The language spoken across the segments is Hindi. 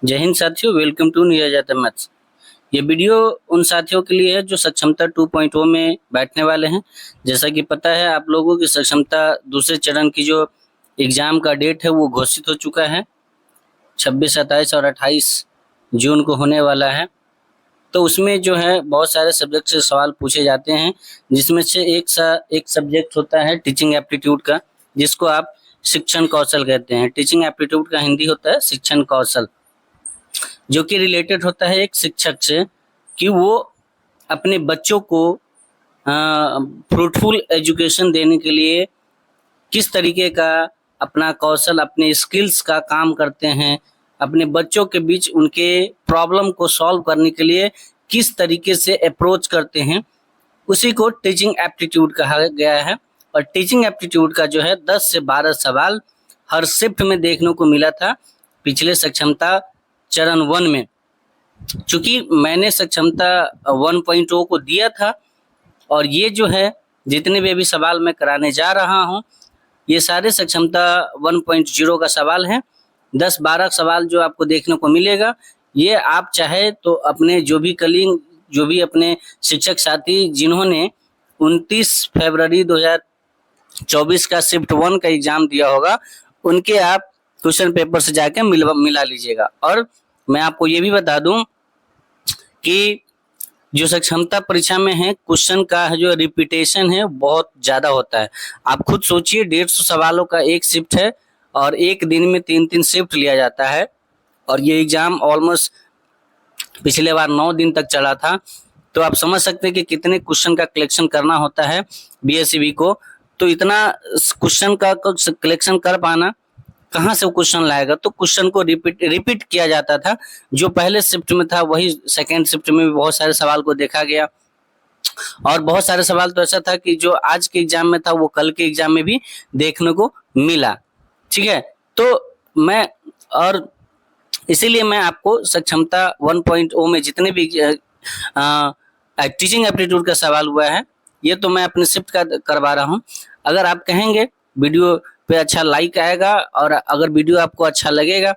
जय हिंद साथियों, welcome to Neeraj Yadav maths. ये वीडियो उन साथियों के लिए है जो सक्षमता 2.0 में बैठने वाले हैं। जैसा कि पता है आप लोगों की सक्षमता दूसरे चरण की जो एग्जाम का डेट है वो घोषित हो चुका है। 26, 27 और 28 जून को होने वाला है। तो उसमें जो है बहुत सारे सब्जेक्ट से सवाल पूछे जाते हैं, जिसमें से एक सब्जेक्ट होता है टीचिंग एप्टीट्यूड का, जिसको आप शिक्षण कौशल कहते हैं। टीचिंग एप्टीट्यूड का हिंदी होता है शिक्षण कौशल, जो कि रिलेटेड होता है एक शिक्षक से कि वो अपने बच्चों को फ्रूटफुल एजुकेशन देने के लिए किस तरीके का अपना कौशल, अपने स्किल्स का काम करते हैं, अपने बच्चों के बीच उनके प्रॉब्लम को सॉल्व करने के लिए किस तरीके से अप्रोच करते हैं, उसी को टीचिंग एप्टीट्यूड कहा गया है। और टीचिंग एप्टीट्यूड का जो है 10 से 12 सवाल हर शिफ्ट में देखने को मिला था पिछले सक्षमता चरण 1 में। चूंकि मैंने सक्षमता 1.0 को दिया था और ये जो है जितने भी अभी सवाल मैं कराने जा रहा हूँ ये सारे सक्षमता 1.0 का सवाल है। 10-12 सवाल जो आपको देखने को मिलेगा, ये आप चाहे तो अपने जो भी कलीग, जो भी अपने शिक्षक साथी जिन्होंने 29 फरवरी 2024 का शिफ्ट 1 का एग्जाम दिया होगा, उनके आप क्वेश्चन पेपर से जाके मिला लीजिएगा। और मैं आपको ये भी बता दूं कि जो सक्षमता परीक्षा में है, क्वेश्चन का जो रिपीटेशन है बहुत ज्यादा होता है। आप खुद सोचिए, 150 सवालों का एक शिफ्ट है और एक दिन में 3-3 शिफ्ट लिया जाता है। और ये एग्जाम ऑलमोस्ट पिछले बार 9 दिन तक चला था। तो आप समझ सकते हैं कि कितने क्वेश्चन का कलेक्शन करना होता है बीएसईबी को। तो इतना क्वेश्चन का कलेक्शन कर पाना, कहाँ से वो क्वेश्चन लाएगा? तो क्वेश्चन को रिपीट किया जाता था। जो पहले शिफ्ट में था वही सेकेंड शिफ्ट में भी बहुत सारे सवाल को देखा गया। और बहुत सारे सवाल तो ऐसा था कि जो आज के एग्जाम में था वो कल के एग्जाम में भी देखने को मिला। ठीक है, तो मैं और इसीलिए मैं आपको सक्षमता 1.0 में जितने भी टीचिंग एप्टीट्यूड का सवाल हुआ है, ये तो मैं अपने शिफ्ट का करवा रहा हूँ। अगर आप कहेंगे वीडियो पे अच्छा लाइक आएगा और अगर वीडियो आपको अच्छा लगेगा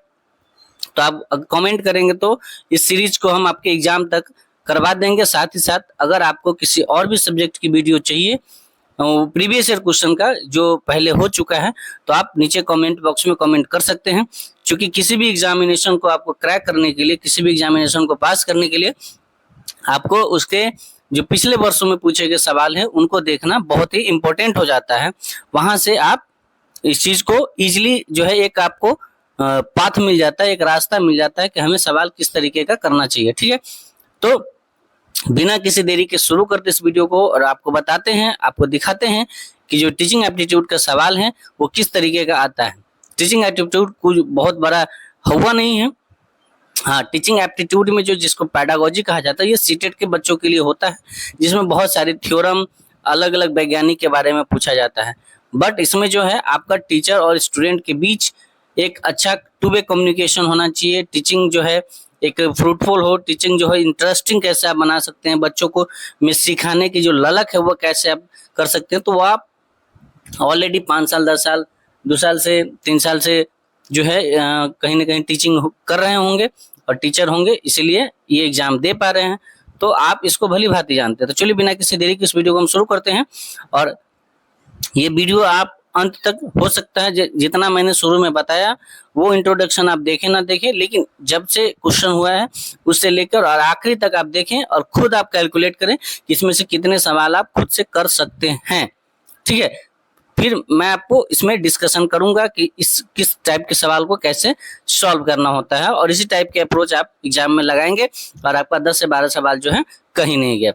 तो आप कमेंट करेंगे तो इस सीरीज को हम आपके एग्जाम तक करवा देंगे। साथ ही साथ अगर आपको किसी और भी सब्जेक्ट की वीडियो चाहिए प्रीवियस ईयर क्वेश्चन का जो पहले हो चुका है, तो आप नीचे कमेंट बॉक्स में कमेंट कर सकते हैं। क्योंकि किसी भी एग्जामिनेशन को आपको क्रैक करने के लिए, किसी भी एग्जामिनेशन को पास करने के लिए आपको उसके जो पिछले वर्षों में पूछे गए सवाल है उनको देखना बहुत ही इम्पोर्टेंट हो जाता है। वहां से आप इस चीज को इजीली जो है एक आपको पाथ मिल जाता है, एक रास्ता मिल जाता है कि हमें सवाल किस तरीके का करना चाहिए। ठीक है, तो बिना किसी देरी के शुरू करते इस वीडियो को और आपको बताते हैं, आपको दिखाते हैं कि जो टीचिंग एप्टीट्यूड का सवाल है वो किस तरीके का आता है। टीचिंग एप्टीट्यूड कुछ बहुत बड़ा हुआ नहीं है। हाँ, टीचिंग एप्टीट्यूड में जो जिसको पैडागोजी कहा जाता है, ये सीटेट के बच्चों के लिए होता है, जिसमें बहुत सारे थ्योरम, अलग अलग वैज्ञानिक के बारे में पूछा जाता है। बट इसमें जो है आपका टीचर और स्टूडेंट के बीच एक अच्छा टू वे कम्युनिकेशन होना चाहिए। टीचिंग जो है एक फ्रूटफुल हो, टीचिंग जो है इंटरेस्टिंग कैसे आप बना सकते हैं, बच्चों को में सिखाने की जो ललक है वो कैसे आप कर सकते हैं। तो वो आप ऑलरेडी 5 साल, 10 साल, 2 साल से 3 साल से जो है कहीं ना कहीं टीचिंग कर रहे होंगे और टीचर होंगे, इसीलिए ये एग्जाम दे पा रहे हैं। तो आप इसको भली भांति जानते हैं। तो चलिए बिना किसी देरी के इस वीडियो को हम शुरू करते हैं। और ये वीडियो आप अंत तक हो सकता है जितना मैंने शुरू में बताया वो इंट्रोडक्शन आप देखें ना देखें, लेकिन जब से क्वेश्चन हुआ है उससे लेकर और आखिरी तक आप देखें और खुद आप कैलकुलेट करें कि इसमें से कितने सवाल आप खुद से कर सकते हैं। ठीक है, फिर मैं आपको इसमें डिस्कशन करूंगा कि किस टाइप के सवाल को कैसे सॉल्व करना होता है, और इसी टाइप के अप्रोच आप एग्जाम में लगाएंगे और आपका 10 से 12 सवाल जो है कहीं नहीं गया।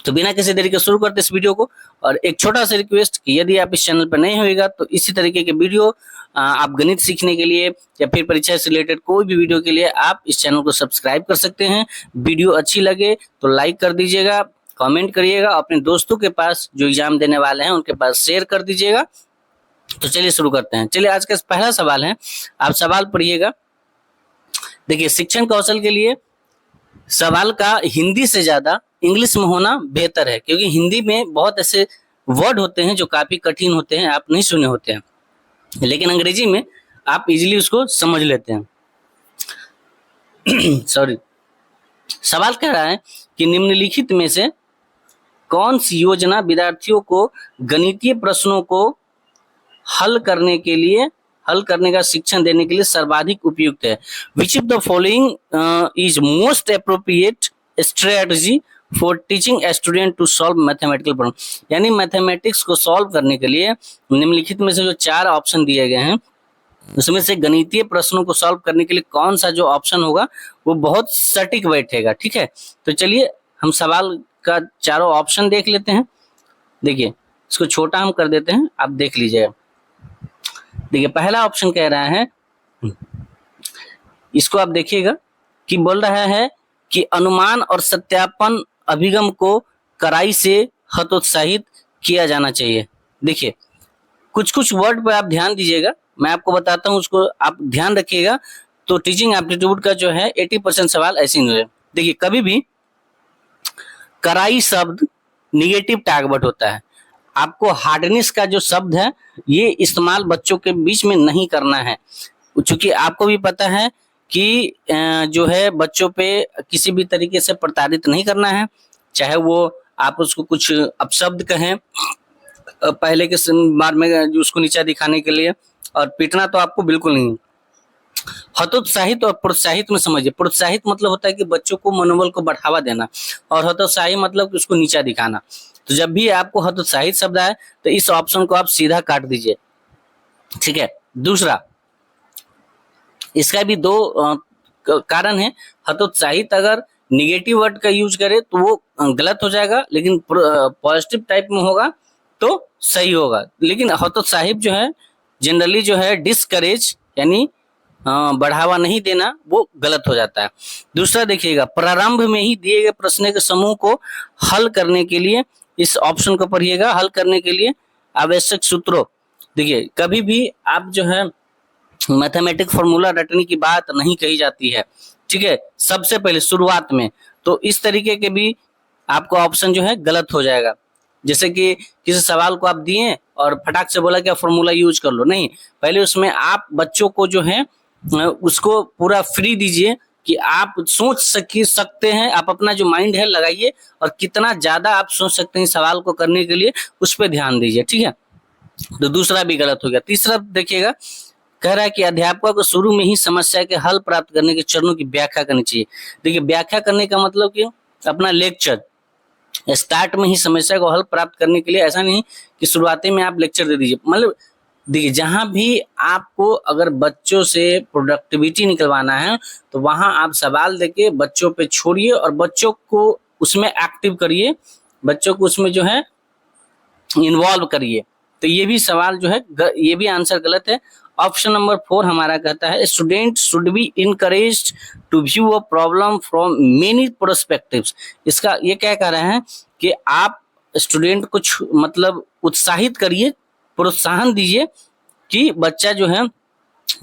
तो बिना किसी देरी के शुरू करते इस वीडियो को। और एक छोटा सा रिक्वेस्ट कि यदि आप इस चैनल पर नए होएगा तो इसी तरीके के वीडियो आप गणित सीखने के लिए या फिर परीक्षा से रिलेटेड कोई भी वीडियो के लिए आप इस चैनल को सब्सक्राइब कर सकते हैं। वीडियो अच्छी लगे तो लाइक कर दीजिएगा, कमेंट करिएगा, अपने दोस्तों के पास जो एग्जाम देने वाले हैं उनके पास शेयर कर दीजिएगा। तो चलिए शुरू करते हैं। चलिए आज का पहला सवाल है, आप सवाल पढ़िएगा। देखिए, शिक्षण कौशल के लिए सवाल का हिंदी से ज्यादा इंग्लिश में होना बेहतर है, क्योंकि हिंदी में बहुत ऐसे वर्ड होते हैं जो काफी कठिन होते हैं, आप नहीं सुने होते हैं, लेकिन अंग्रेजी में आप इजीली उसको समझ लेते हैं। सॉरी, सवाल कह रहा है कि निम्नलिखित में से कौन सी योजना विद्यार्थियों को गणितीय प्रश्नों को हल करने का शिक्षण देने के लिए सर्वाधिक उपयुक्त है। Which of the following is most appropriate strategy for teaching a student to solve mathematical problem. यानी मैथमेटिक्स को सॉल्व करने के लिए निम्नलिखित में से जो 4 ऑप्शन दिए गए हैं उसमें से गणितीय प्रश्नों को सॉल्व करने के लिए कौन सा जो ऑप्शन होगा वो बहुत सटीक बैठेगा। ठीक है, तो चलिए हम सवाल का चारों ऑप्शन देख लेते हैं। देखिए, इसको छोटा हम कर देते हैं, आप देख लीजिएगा। देखिए, पहला ऑप्शन कह रहा है, इसको आप देखिएगा कि बोल रहा है कि अनुमान और सत्यापन अभिगम को कड़ाई से हतोत्साहित किया जाना चाहिए। देखिए, कुछ कुछ वर्ड पर आप ध्यान दीजिएगा, मैं आपको बताता हूं, उसको आप ध्यान रखिएगा। तो टीचिंग एप्टीट्यूड का जो है 80% सवाल ऐसे ही है। देखिए, कभी भी कड़ाई शब्द निगेटिव टैगवर्ड होता है। आपको हार्डनेस का जो शब्द है ये इस्तेमाल बच्चों के बीच में नहीं करना है, क्योंकि आपको भी पता है कि जो है बच्चों पे किसी भी तरीके से प्रताड़ित नहीं करना है, चाहे वो आप उसको कुछ अपशब्द कहें पहले के बार में जो उसको नीचा दिखाने के लिए, और पीटना तो आपको बिल्कुल नहीं। हतोत्साहित और प्रोत्साहित में समझिए, प्रोत्साहित मतलब होता है कि बच्चों को मनोबल को बढ़ावा देना, और हतोत्साही मतलब कि उसको नीचा दिखाना। तो जब भी आपको हतोत्साहित शब्द आए तो इस ऑप्शन को आप सीधा काट दीजिए। ठीक है, दूसरा, इसका भी 2 कारण है। हतोत्साहित अगर निगेटिव वर्ड का यूज करे तो वो गलत हो जाएगा, लेकिन पॉजिटिव टाइप में होगा तो सही होगा। लेकिन हतोत्साहित जो है जनरली जो है डिस्करेज यानी बढ़ावा नहीं देना, वो गलत हो जाता है। दूसरा देखिएगा, प्रारंभ में ही दिए गए प्रश्न के समूह को हल करने के लिए, इस ऑप्शन को पढ़िएगा, हल करने के लिए आवश्यक सूत्रों। देखिए, कभी भी आप जो है मैथमेटिक फॉर्मूला रटने की बात नहीं कही जाती है। ठीक है, सबसे पहले शुरुआत में, तो इस तरीके के भी आपको ऑप्शन जो है गलत हो जाएगा। जैसे कि किसी सवाल को आप दिए और फटाक से बोला कि आप फॉर्मूला यूज कर लो, नहीं, पहले उसमें आप बच्चों को जो है उसको पूरा फ्री दीजिए कि आप सोच सकते हैं, आप अपना जो माइंड है लगाइए, और कितना ज्यादा आप सोच सकते हैं सवाल को करने के लिए उस पर ध्यान दीजिए। ठीक है, तो दूसरा भी गलत हो गया। तीसरा देखिएगा, कह रहा है कि अध्यापक को शुरू में ही समस्या के हल प्राप्त करने के चरणों की व्याख्या करनी चाहिए। देखिए, व्याख्या करने का मतलब कि अपना लेक्चर स्टार्ट में ही समस्या को हल प्राप्त करने के लिए, ऐसा नहीं कि शुरुआती में आप लेक्चर दे दीजिए। मतलब देखिए, जहां भी आपको अगर बच्चों से प्रोडक्टिविटी निकलवाना है तो वहां आप सवाल देके बच्चों पे छोड़िए और बच्चों को उसमें एक्टिव करिए, बच्चों को उसमें जो है इन्वॉल्व करिए। तो ये भी सवाल जो है ये भी आंसर गलत है। ऑप्शन नंबर 4 हमारा कहता है student should be encouraged to view a problem from many perspectives. इसका ये क्या कह रहे हैं कि आप स्टूडेंट को मतलब उत्साहित करिए, प्रोत्साहन दीजिए कि बच्चा जो है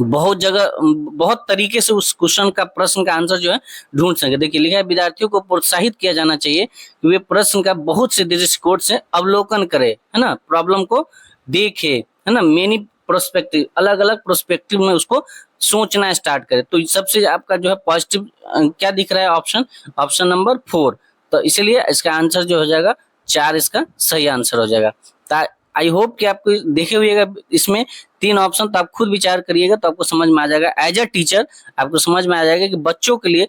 बहुत जगह बहुत तरीके से उस क्वेश्चन का प्रश्न का आंसर जो है ढूंढ सके। देखिए, लिखा है विद्यार्थियों को प्रोत्साहित किया जाना चाहिए कि वे प्रश्न का बहुत से दृष्टिकोण से अवलोकन करे, है ना, प्रॉब्लम को देखे, है ना, मेनी प्रोस्पेक्टिव, अलग अलग प्रोस्पेक्टिव में उसको सोचना स्टार्ट करे। तो सबसे आपका जो है पॉजिटिव क्या दिख रहा है, ऑप्शन नंबर 4। तो इसलिए इसका आंसर जो हो जाएगा 4, इसका सही आंसर हो जाएगा। आई होप कि आपको देखे हुएगा इसमें 3 ऑप्शन, तो आप खुद विचार करिएगा तो आपको समझ में आ जाएगा। एज अ टीचर आपको समझ में आ जाएगा कि बच्चों के लिए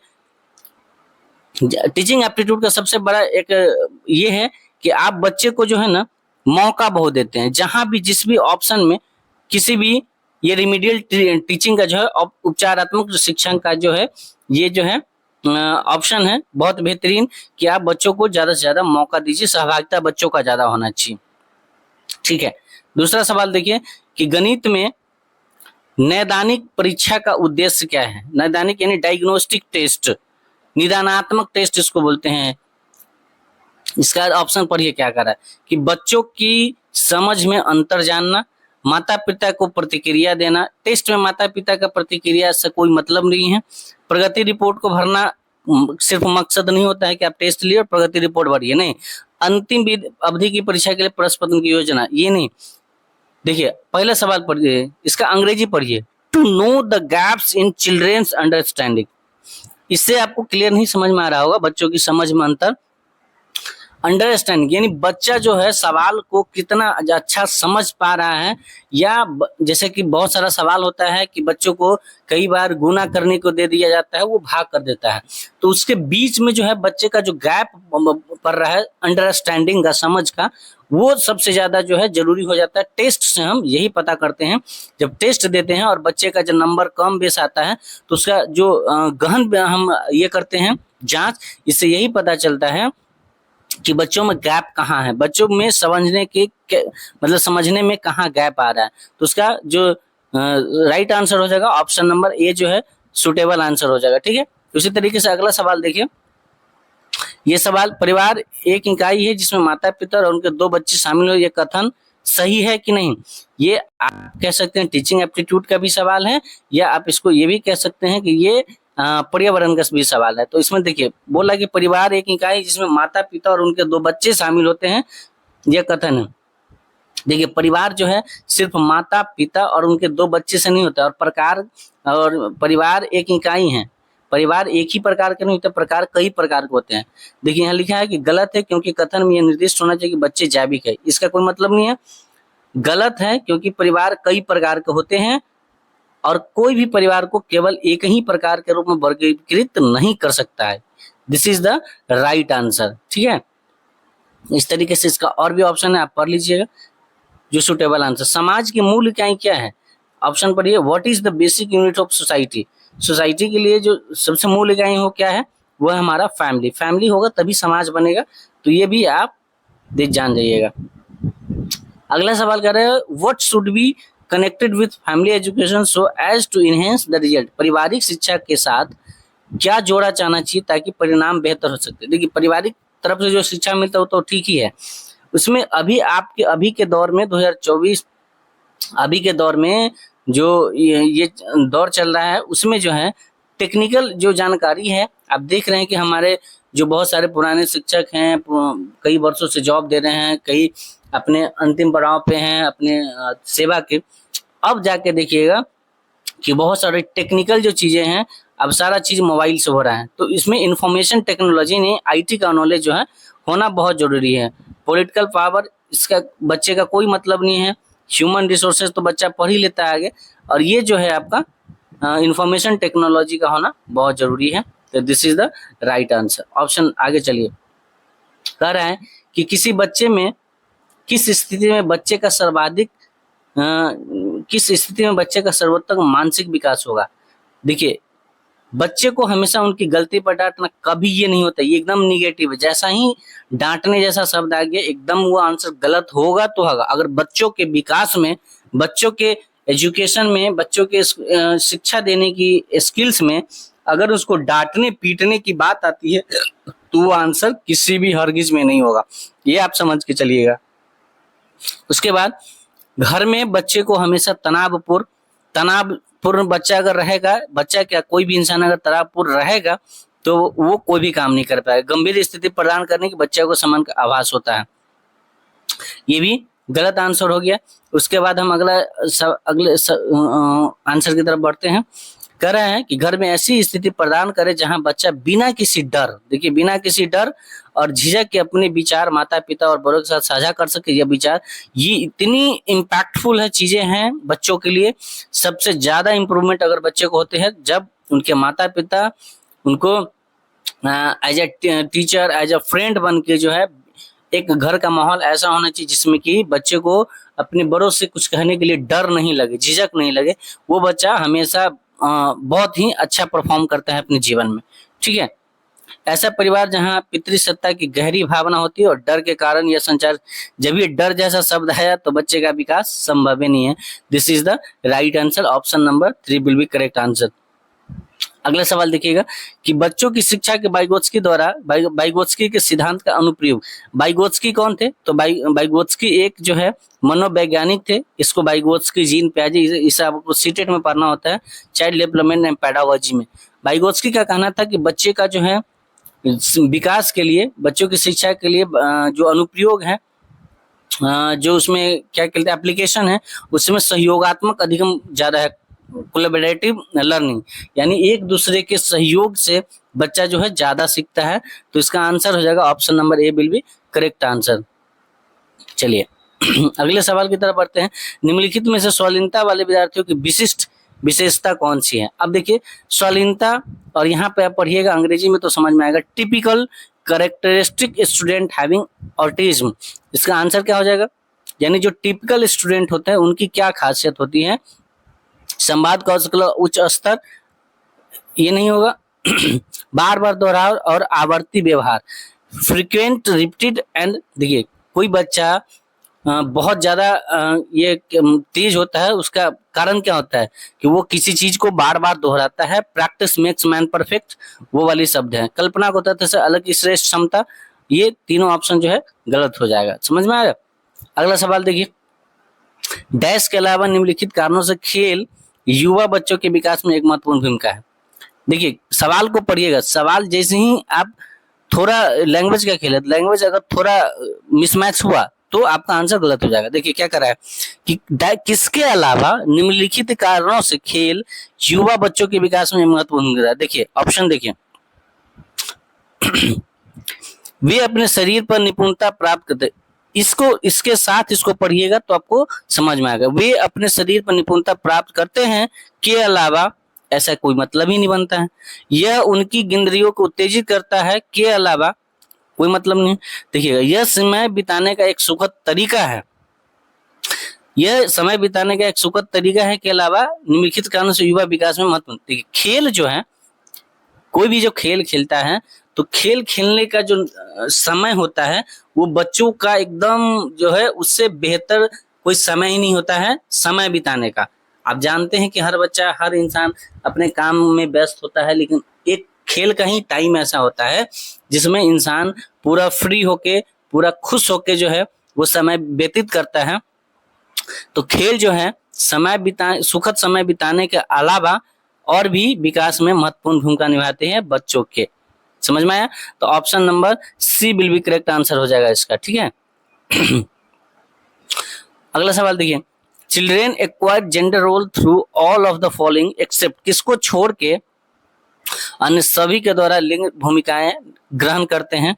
टीचिंग एप्टीट्यूड का सबसे बड़ा एक ये है कि आप बच्चे को जो है ना मौका बहुत देते हैं। जहां भी जिस भी ऑप्शन में किसी भी ये रिमीडियल टीचिंग का जो है उपचारात्मक शिक्षण का जो है ये जो है ऑप्शन है बहुत बेहतरीन कि आप बच्चों को ज्यादा से ज्यादा मौका दीजिए, सहभागिता बच्चों का ज्यादा होना चाहिए। ठीक है, दूसरा सवाल देखिए कि गणित में नैदानिक परीक्षा का उद्देश्य क्या है। नैदानिक यानी डायग्नोस्टिक टेस्ट, निदानात्मक टेस्ट इसको बोलते हैं। इसका ऑप्शन पढ़िए क्या कर रहा है कि बच्चों की समझ में अंतर जानना, माता पिता को प्रतिक्रिया देना। टेस्ट में माता पिता का प्रतिक्रिया से कोई मतलब नहीं है। प्रगति रिपोर्ट को भरना सिर्फ मकसद नहीं होता है कि आप टेस्ट लिए और प्रगति रिपोर्ट भरिए, नहीं। अंतिम अवधि की परीक्षा के लिए प्रश्न पत्र की योजना, ये नहीं। देखिए, पहला सवाल पढ़िए, इसका अंग्रेजी पढ़िए, to know the gaps in children's understanding. इससे आपको क्लियर नहीं समझ में आ रहा होगा, बच्चों की समझ में अंतर। अंडरस्टैंड यानी बच्चा जो है सवाल को कितना अच्छा समझ पा रहा है, या जैसे कि बहुत सारा सवाल होता है कि बच्चों को कई बार गुना करने को दे दिया जाता है, वो भाग कर देता है, तो उसके बीच में जो है बच्चे का जो गैप पड़ रहा है अंडरस्टैंडिंग का, समझ का, वो सबसे ज्यादा जो है जरूरी हो जाता है। टेस्ट से हम यही पता करते हैं, जब टेस्ट देते हैं और बच्चे का जब नंबर कम बेस आता है तो उसका जो गहन हम ये करते हैं जांच, इससे यही पता चलता है कि बच्चों में गैप कहाँ है, बच्चों में समझने के मतलब समझने में कहाँ गैप आ रहा है। तो उसका जो राइट आंसर हो जाएगा ऑप्शन नंबर ए जो है सुटेबल आंसर हो जाएगा। ठीक है, उसी तरीके से अगला सवाल देखिए। ये सवाल, परिवार एक इकाई है जिसमें माता पिता और उनके 2 बच्चे शामिल हो, ये कथन सही है कि नहीं। ये आप कह सकते हैं टीचिंग एप्टीट्यूड का भी सवाल है, या आप इसको ये भी कह सकते हैं कि ये पर्यावरण का भी सवाल है। तो इसमें देखिए बोला कि परिवार एक इकाई जिसमें माता पिता और उनके 2 बच्चे शामिल होते हैं, यह कथन है। देखिए परिवार जो है सिर्फ माता पिता और उनके 2 बच्चे से नहीं होता, और परिवार एक इकाई है। परिवार एक ही प्रकार के नहीं होते, प्रकार कई प्रकार के होते हैं। देखिए यहाँ लिखा है कि गलत है, क्योंकि कथन में यह निर्दिष्ट होना चाहिए कि बच्चे जैविक है। इसका कोई मतलब नहीं है, गलत है, क्योंकि परिवार कई प्रकार के होते हैं और कोई भी परिवार को केवल एक ही प्रकार के रूप में वर्गीकृत नहीं कर सकता है। This is the right answer. ठीक है, इस तरीके से इसका और भी ऑप्शन है, आप पढ़ लीजिएगा जो सुटेबल आंसर। समाज की मूल इकाई क्या है, ऑप्शन पढ़िए, what is the basic unit of society. Society के लिए जो सबसे मूल इकाई हो क्या है, वो है हमारा फैमिली। फैमिली होगा तभी समाज बनेगा, तो ये भी आप जान जाइएगा। अगला सवाल कर रहे हैं, what should be connected with family education so as to enhance the result. पारिवारिक शिक्षा के साथ क्या जोड़ा जाना चाहिए ताकि परिणाम बेहतर हो सकते। देखिए पारिवारिक तरफ से जो शिक्षा मिलता है वो तो ठीक ही है, उसमें अभी के दौर में 2024 अभी के दौर में जो ये दौर चल रहा है, उसमें जो है टेक्निकल जो जानकारी है, आप देख रहे हैं कि हमारे जो बहुत सारे पुराने शिक्षक हैं, कई वर्षों से जॉब दे रहे हैं, कई अपने अंतिम पड़ाव पे हैं अपने सेवा के। अब जाके देखिएगा कि बहुत सारे टेक्निकल जो चीजें हैं, अब सारा चीज मोबाइल से हो रहा है, तो इसमें इंफॉर्मेशन टेक्नोलॉजी ने आईटी का नॉलेज जो है होना बहुत जरूरी है। पॉलिटिकल पावर इसका बच्चे का कोई मतलब नहीं है, ह्यूमन रिसोर्सेज तो बच्चा पढ़ ही लेता है आगे, और ये जो है आपका इंफॉर्मेशन टेक्नोलॉजी का होना बहुत जरूरी है। तो this is the right answer. Option आगे चलिए, कह रहा है कि किस स्थिति में बच्चे का सर्वोत्तम मानसिक विकास होगा। देखिए बच्चे को हमेशा उनकी गलती पर डांटना कभी ये नहीं होता, ये एकदम निगेटिव है। जैसा ही डांटने जैसा शब्द आ गया एकदम वो आंसर गलत होगा तो होगा। अगर बच्चों के विकास में, बच्चों के एजुकेशन में, बच्चों के शिक्षा देने की स्किल्स में अगर उसको डांटने पीटने की बात आती है तो वो आंसर किसी भी हरगिज में नहीं होगा, ये आप समझ के चलिएगा। उसके बाद घर में बच्चे को हमेशा तनावपूर्ण बच्चा अगर रहेगा, बच्चा क्या कोई भी इंसान अगर तनावपूर्ण रहेगा तो वो कोई भी काम नहीं कर पाएगा। गंभीर स्थिति प्रदान करने की बच्चे को समन का आभास होता है, ये भी गलत आंसर हो गया। उसके बाद हम अगले आंसर की तरफ बढ़ते हैं। कह रहे हैं कि घर में ऐसी स्थिति प्रदान करे जहां बच्चा बिना किसी डर, देखिए बिना किसी डर और झिझक के अपने विचार माता पिता और बड़ों के साथ साझा कर सके। ये विचार, ये इतनी इम्पैक्टफुल है, चीजें हैं बच्चों के लिए। सबसे ज्यादा इंप्रूवमेंट अगर बच्चे को होते हैं जब उनके माता पिता उनको as a teacher, as a friend बन के जो है, एक घर का माहौल ऐसा होना चाहिए जिसमें कि बच्चे को अपने बड़ों से कुछ कहने के लिए डर नहीं लगे, झिझक नहीं लगे। वो बच्चा हमेशा बहुत ही अच्छा परफॉर्म करता है अपने जीवन में। ठीक है, ऐसा परिवार जहां पितृसत्ता की गहरी भावना होती है और डर के कारण यह संचार, जब ये डर जैसा शब्द आया तो बच्चे का विकास संभव ही नहीं है। This is the right answer. Option number 3 will be correct answer. अगला सवाल देखिएगा कि बच्चों की शिक्षा के वाइगोत्स्की द्वारा वाइगोत्स्की के सिद्धांत का अनुप्रयोग। वाइगोत्स्की कौन थे, तो वाइगोत्स्की एक जो है मनोवैज्ञानिक थे। इसको वाइगोत्स्की जीन पियाजे, इसे आपको सीटेट में पढ़ना होता है, चाइल्ड डेवलपमेंट एंड पेडागोजी में। वाइगोत्स्की का कहना था कि बच्चे का जो है विकास के लिए, बच्चों की शिक्षा के लिए जो अनुप्रयोग है, जो उसमें क्या कहते हैं एप्लीकेशन है, उसमें सहयोगात्मक अधिगम ज्यादा है, कोलैबोरेटिव लर्निंग, यानी एक दूसरे के सहयोग से बच्चा जो है ज्यादा सीखता है। तो इसका आंसर हो जाएगा option number A will be correct answer. चलिए अगले सवाल की तरफ बढ़ते हैं। निम्नलिखित में से स्वाधीनता वाले विद्यार्थियों की विशिष्ट विशेषता कौन सी है? अब देखिए स्वाधीनता, और यहाँ पे आप पढ़िएगा अंग्रेजी में तो समझ में आएगा, typical characteristic student having autism. इसका आंसर क्या हो जाएगा? यानी जो टिपिकल स्टूडेंट होते हैं उनकी क्या खासियत होती है? संवाद कौशल उच्च स्तर, ये नहीं होगा। बार बार दोहराव और आवर्ती व्यवहार, फ्रीक्वेंट रिपीटेड एंड, देखिए कोई बच्चा बहुत ज्यादा ये तेज होता है, उसका कारण क्या होता है कि वो किसी चीज को बार बार दोहराता है। प्रैक्टिस मेक्स मैन परफेक्ट, वो वाली शब्द है। कल्पना को तथ्य से अलग की श्रेष्ठ क्षमता, ये तीनों ऑप्शन जो है गलत हो जाएगा। समझ में आया? अगला सवाल देखिए, डैश के अलावा निम्नलिखित कारणों से खेल युवा बच्चों के विकास में एक महत्वपूर्ण भूमिका है। देखिए सवाल को पढ़िएगा, सवाल जैसे ही आप थोड़ा लैंग्वेज का खेल है, लैंग्वेज अगर थोड़ा मिसमैच हुआ तो आपका आंसर गलत हो जाएगा। देखिए क्या कर रहा है कि किसके अलावा निम्नलिखित कारणों से खेल युवा बच्चों के विकास में महत्वपूर्ण भूमिका है। देखिए ऑप्शन देखिए, वे अपने शरीर पर निपुणता प्राप्त करते, इसको इसके साथ इसको पढ़िएगा तो आपको समझ में आएगा। वे अपने शरीर पर निपुणता प्राप्त करते हैं के अलावा, ऐसा कोई मतलब ही नहीं बनता है। यह उनकी इंद्रियों को उत्तेजित करता है के अलावा कोई मतलब नहीं। देखिएगा, यह समय बिताने का एक सुखद तरीका है, यह समय बिताने का एक सुखद तरीका है के अलावा निम्नलिखित कारणों से युवा विकास में महत्वपूर्ण। देखिए खेल जो है, कोई भी जो खेल खेलता है तो खेल खेलने का जो समय होता है वो बच्चों का एकदम जो है उससे बेहतर कोई समय ही नहीं होता है समय बिताने का। आप जानते हैं कि हर बच्चा, हर इंसान अपने काम में व्यस्त होता है, लेकिन एक खेल का ही टाइम ऐसा होता है जिसमें इंसान पूरा फ्री होके, पूरा खुश होके जो है वो समय व्यतीत करता है। तो खेल जो है सुखद समय बिताने के अलावा और भी विकास में महत्वपूर्ण भूमिका निभाते हैं बच्चों के। समझ में आया? तो option number C will be correct answer हो जाएगा इसका। ठीक है। अगला सवाल देखिए, children acquire gender role through all of the following except, किसको छोड़ के अन्य सभी के द्वारा लिंग भूमिकाएं ग्रहण करते हैं?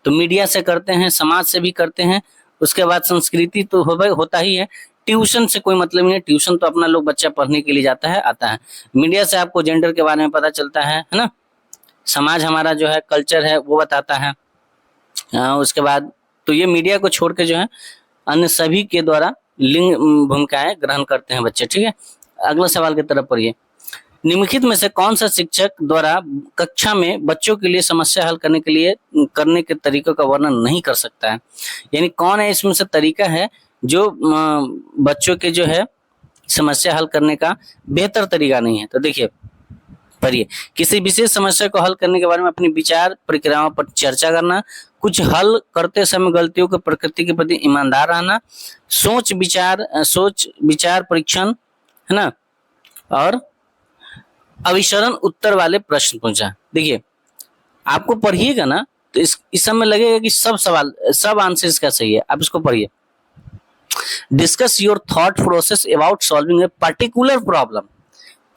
तो मीडिया से करते हैं, समाज से भी करते हैं, उसके बाद संस्कृति तो होता ही है, ट्यूशन से कोई मतलब नहीं है, ट्यूशन तो अपना लोग बच्चा पढ़ने के लिए जाता है आता है। मीडिया से आपको जेंडर के बारे में पता चलता है ना, समाज हमारा जो है कल्चर है वो बताता है। उसके बाद तो ये मीडिया को छोड़ के जो है अन्य सभी के द्वारा लिंग भूमिकाएं ग्रहण करते हैं बच्चे। ठीक है। अगला सवाल की तरफ पढ़िए, निम्नलिखित में से कौन सा शिक्षक द्वारा कक्षा में बच्चों के लिए समस्या हल करने के तरीकों का वर्णन नहीं कर सकता है? यानी कौन है इसमें से तरीका है जो बच्चों के जो है समस्या हल करने का बेहतर तरीका नहीं है? तो देखिए पढ़िए, किसी विशेष समस्या को हल करने के बारे में अपनी विचार प्रक्रियाओं पर चर्चा करना, कुछ हल करते समय गलतियों की प्रकृति के प्रति ईमानदार रहना, सोच विचार परीक्षण, है ना, और अभिसरण उत्तर वाले प्रश्न पूछा। देखिए आपको पढ़िएगा ना तो इस समय लगेगा कि सब आंसर इसका सही है। आप इसको पढ़िए, discuss your thought process about solving a particular problem.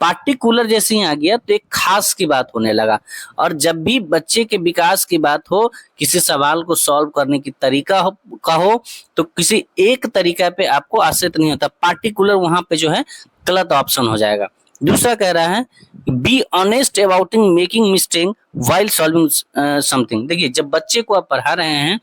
Particular जैसे ही आ गया तो एक खास की बात होने लगा। और जब भी बच्चे के विकास की बात हो, किसी सवाल को सॉल्व करने की तरीका हो तो किसी एक तरीका पे आपको आश्रित नहीं होता, पार्टिकुलर वहां पे जो है गलत ऑप्शन हो जाएगा। दूसरा कह रहा है be honest about making mistake while solving something. देखिए जब बच्चे को आप पढ़ा रहे हैं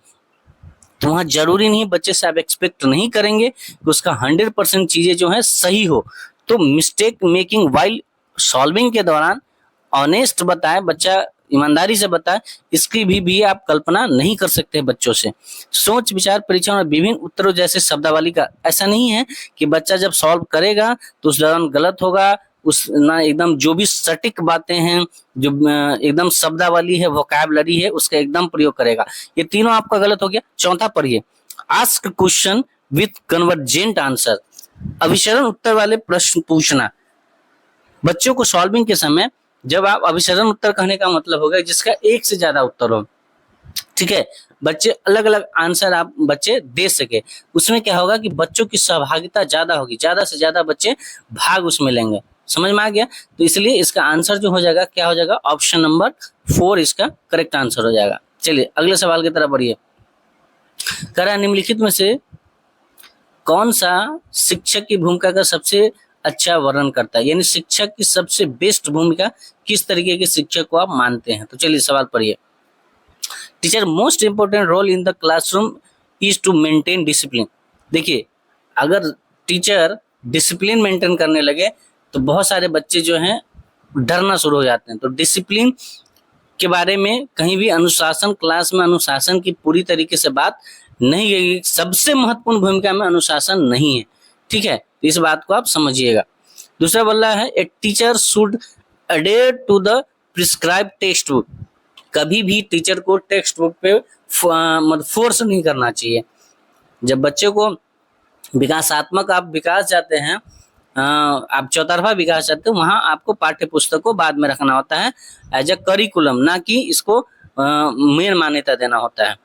तो वहां जरूरी नहीं, बच्चे से आप एक्सपेक्ट नहीं करेंगे कि उसका 100% चीजें जो है सही हो। तो मिस्टेक मेकिंग वाइल सॉल्विंग के दौरान ऑनेस्ट बताए, बच्चा ईमानदारी से बताए, इसकी भी आप कल्पना नहीं कर सकते बच्चों से। सोच विचार परीक्षण और विभिन्न उत्तरों जैसे शब्दावली का ऐसा नहीं है कि बच्चा जब सॉल्व करेगा तो उस दौरान गलत होगा, उस ना एकदम जो भी सटीक बातें हैं, जो एकदम शब्दावली है, वोकैबुलरी है, उसका एकदम प्रयोग करेगा। ये तीनों आपका गलत हो गया। चौथा पढ़िए, ask question with convergent answer, अभिसरण उत्तर वाले प्रश्न पूछना। बच्चों को सॉल्विंग के समय जब आप अभिसरण उत्तर कहने का मतलब होगा जिसका एक से ज्यादा उत्तर हो, ठीक है, बच्चे अलग अलग आंसर आप बच्चे दे सके, उसमें क्या होगा कि बच्चों की सहभागिता ज्यादा होगी, ज्यादा से ज्यादा बच्चे भाग उसमें लेंगे। समझ में आ गया? तो इसलिए इसका आंसर जो हो जाएगा क्या हो जाएगा, ऑप्शन नंबर 4 इसका करेक्ट आंसर हो जाएगा। चलिए अगले सवाल की तरफ बढ़िए। कह रहा है निम्नलिखित में से कौन सा शिक्षक की भूमिका का सबसे अच्छा वर्णन करता है, यानी शिक्षक की सबसे बेस्ट भूमिका किस तरीके के शिक्षक को आप मानते हैं। तो चलिए सवाल पढ़िए। Teacher most important role in the classroom is to maintain discipline. देखिए अगर टीचर डिसिप्लिन मेंटेन करने लगे तो बहुत सारे बच्चे जो हैं डरना शुरू हो जाते हैं। तो डिसिप्लिन के बारे में कहीं भी अनुशासन, क्लास में अनुशासन की पूरी तरीके से बात नहीं है, सबसे महत्वपूर्ण भूमिका में अनुशासन नहीं है, ठीक है, इस बात को आप समझिएगा। दूसरा बोल रहा है a teacher should adhere to the prescribe text book. कभी भी टीचर को टेक्स्ट बुक पे मतलब फोर्स नहीं करना चाहिए। जब बच्चे को विकासात्मक आप विकास चाहते हैं, आप चौतरफा विकास चाहते हो, वहां आपको पाठ्य पुस्तक को बाद में रखना होता है एज ए करिकुलम, ना कि इसको मेन मान्यता देना होता है।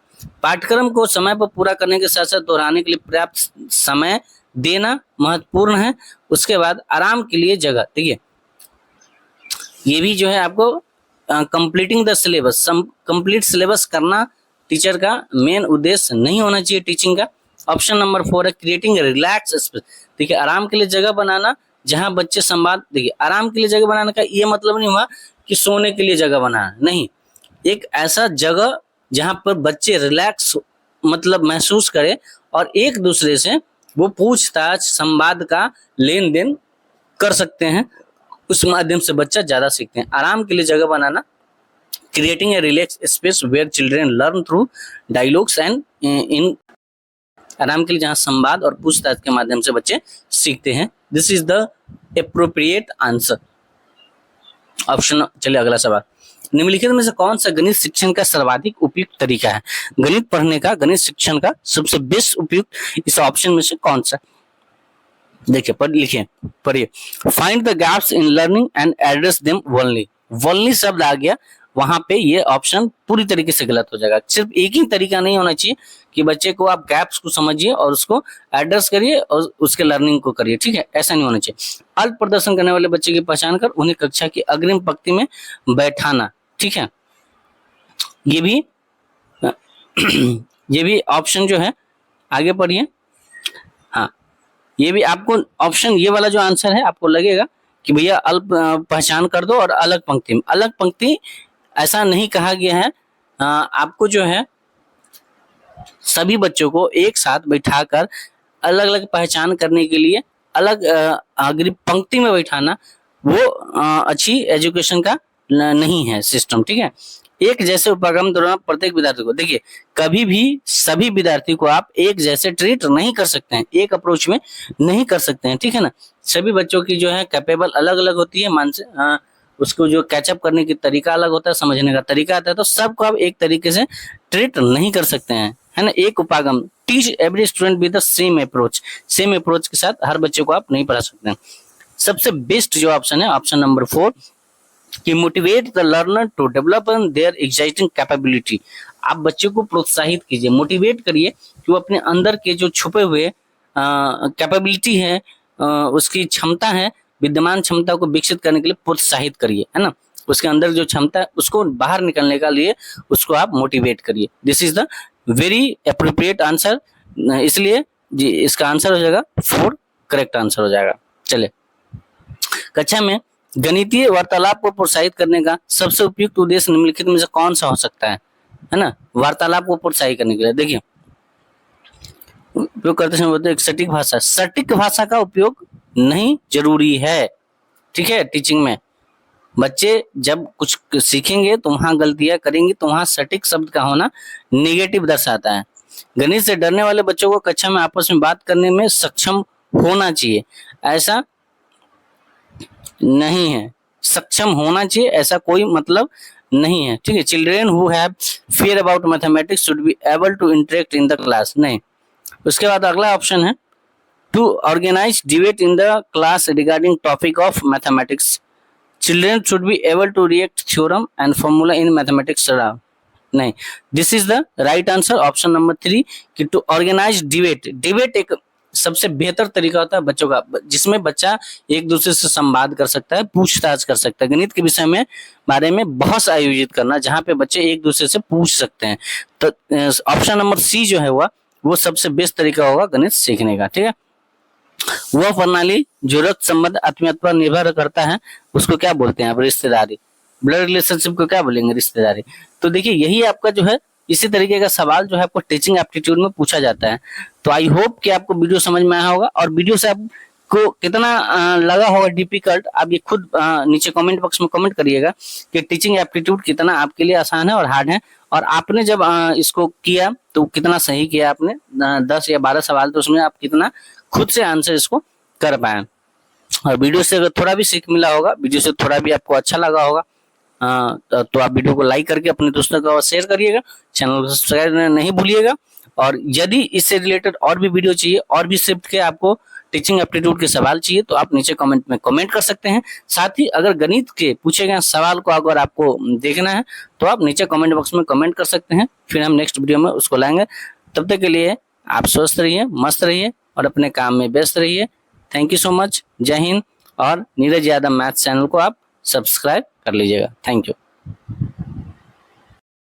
पाठ्यक्रम को समय पर पूरा करने के साथ साथ दोहराने के लिए पर्याप्त समय देना महत्वपूर्ण है। उसके बाद आराम के लिए जगह, ठीक है, ये भी जो है आपको completing the syllabus, complete syllabus करना टीचर का मेन उद्देश्य नहीं होना चाहिए टीचिंग का। ऑप्शन नंबर 4 है क्रिएटिंग रिलैक्स स्पेस। देखिए आराम के लिए जगह बनाना जहां बच्चे संवाद, देखिए आराम के लिए जगह बनाने का ये मतलब नहीं हुआ कि सोने के लिए जगह बनाना, नहीं, एक ऐसा जगह जहां पर बच्चे रिलैक्स मतलब महसूस करें और एक दूसरे से वो पूछताछ संवाद का लेन देन कर सकते हैं, उस माध्यम से बच्चा ज्यादा सीखते हैं। आराम के लिए जगह बनाना, creating a relax space where children learn through dialogues and in, आराम के लिए जहां संवाद और पूछताछ के माध्यम से बच्चे सीखते हैं। This is the appropriate answer, option. चलिए अगला सवाल। निम्नलिखित में से कौन सा गणित शिक्षण का सर्वाधिक उपयुक्त तरीका है? गणित पढ़ने का, गणित शिक्षण का सबसे बेस्ट उपयुक्त इस ऑप्शन में से कौन सा? देखिए लिखिए, पढ़िए। Find the gaps in learning and address them only. Only शब्द आ गया वहां पे, ये ऑप्शन पूरी तरीके से गलत हो जाएगा। सिर्फ एक ही तरीका नहीं होना चाहिए कि बच्चे को आप गैप्स को समझिए और उसको एड्रेस करिए और उसके लर्निंग को करिए, ठीक है, ऐसा नहीं होना चाहिए। अल्प प्रदर्शन करने वाले बच्चे की पहचान कर उन्हें कक्षा की अग्रिम पंक्ति में बैठाना, ठीक है, ये भी ऑप्शन जो है, आगे पढ़िए। हाँ, ये भी आपको ऑप्शन, ये वाला जो आंसर है आपको लगेगा कि भैया अल्प पहचान कर दो और अलग पंक्ति में। अलग पंक्ति ऐसा नहीं कहा गया है, आपको जो है सभी बच्चों को एक साथ बैठाकर अलग अलग पहचान करने के लिए अलग अग्रिम पंक्ति में बैठाना वो अच्छी एजुकेशन का नहीं है सिस्टम, ठीक है। एक जैसे उपक्रम दौरान प्रत्येक विद्यार्थी को, देखिए कभी भी सभी विद्यार्थी को आप एक जैसे ट्रीट नहीं कर सकते हैं, एक अप्रोच में नहीं कर सकते हैं, ठीक है ना। सभी बच्चों की जो है कैपेबल अलग अलग होती है, मानसिक उसको जो कैचअप करने की तरीका अलग होता है, समझने का तरीका आता है, तो सबको आप एक तरीके से ट्रीट नहीं कर सकते हैं, है ना। एक उपागम, teach every student with the same approach, same approach के साथ हर बच्चे को आप नहीं पढ़ा सकते हैं। सबसे बेस्ट जो ऑप्शन है ऑप्शन नंबर 4 कि motivate the learner to develop their existing capability. आप बच्चे को प्रोत्साहित कीजिए, मोटिवेट करिए कि वो अपने अंदर के जो छुपे हुए कैपेबिलिटी है, उसकी क्षमता है, विद्यमान क्षमता को विकसित करने के लिए प्रोत्साहित करिए, है ना। उसके अंदर जो क्षमता है उसको बाहर निकलने के लिए उसको आप मोटिवेट करिए। This is the very appropriate answer, इसलिए जी इसका आंसर हो जाएगा 4, करेक्ट आंसर हो जाएगा। चले, कक्षा में गणितीय वार्तालाप को प्रोत्साहित करने का सबसे उपयुक्त उद्देश्य निम्नलिखित में से कौन सा हो सकता है ना। वार्तालाप को प्रोत्साहित करने के लिए देखिए उपयोग करते समय बोलते हैं सटीक भाषा, सटीक भाषा का उपयोग नहीं जरूरी है, ठीक है। टीचिंग में बच्चे जब कुछ सीखेंगे तो वहां गलतियां करेंगे, तो वहां सटीक शब्द का होना नेगेटिव दर्शाता है। गणित से डरने वाले बच्चों को कक्षा में आपस में बात करने में सक्षम होना चाहिए, ऐसा नहीं है, सक्षम होना चाहिए ऐसा कोई मतलब नहीं है, ठीक है। Children who have fear about mathematics should be able to interact in the class, नहीं। उसके बाद अगला ऑप्शन है to organise debate in the class regarding topic of mathematics, children should be able to react theorem and formula in mathematics, नहीं। This is the right answer option number 3 कि टू ऑर्गेनाइज डिबेट। डिबेट एक सबसे बेहतर तरीका होता है बच्चों का, जिसमें बच्चा एक दूसरे से संवाद कर सकता है, पूछताछ कर सकता है। गणित के विषय में बारे में बहस आयोजित करना, जहाँ पे बच्चे एक दूसरे से पूछ सकते हैं। तो ऑप्शन नंबर सी जो है वो सबसे बेस्ट तरीका होगा गणित सीखने का। ठीक है, वह प्रणाली जरूरत संबंध आत्मीयता पर निर्भर करता है, उसको क्या बोलते हैं आप? रिश्तेदारी। ब्लड रिलेशनशिप को क्या बोलेंगे? रिश्तेदारी। तो देखिए यही आपका जो है इसी तरीके का सवाल जो है आपको टीचिंग एप्टीट्यूड में पूछा जाता है। तो आई होप कि आपको वीडियो समझ में आया होगा, और वीडियो से आपको कितना लगा होगा डिफिकल्ट, आप ये खुद नीचे कमेंट बॉक्स में कमेंट करिएगा कि टीचिंग एप्टीट्यूड कितना आपके लिए आसान है और हार्ड है, और आपने जब इसको किया तो कितना सही किया आपने। 10 या 12 सवाल तो उसमें आप कितना खुद से आंसर इसको कर पाए। और वीडियो से अगर थोड़ा भी सीख मिला होगा, वीडियो से थोड़ा भी आपको अच्छा लगा होगा, तो आप वीडियो को लाइक करके अपने दोस्तों को शेयर करिएगा, चैनल को सब्सक्राइब नहीं भूलिएगा। और यदि इससे रिलेटेड और भी वीडियो चाहिए, और भी शिफ्ट के आपको टीचिंग एप्टीट्यूड के सवाल चाहिए, तो आप नीचे कमेंट में कमेंट कर सकते हैं। साथ ही अगर गणित के पूछे गए सवाल को अगर आपको देखना है तो आप नीचे कमेंट बॉक्स में कमेंट कर सकते हैं, फिर हम नेक्स्ट वीडियो में उसको लाएंगे। तब तक के लिए आप स्वस्थ रहिए, मस्त रहिए और अपने काम में व्यस्त रहिए। Thank you so much. जय हिंद। और नीरज यादव मैथ्स चैनल को आप सब्सक्राइब कर लीजिएगा। Thank you.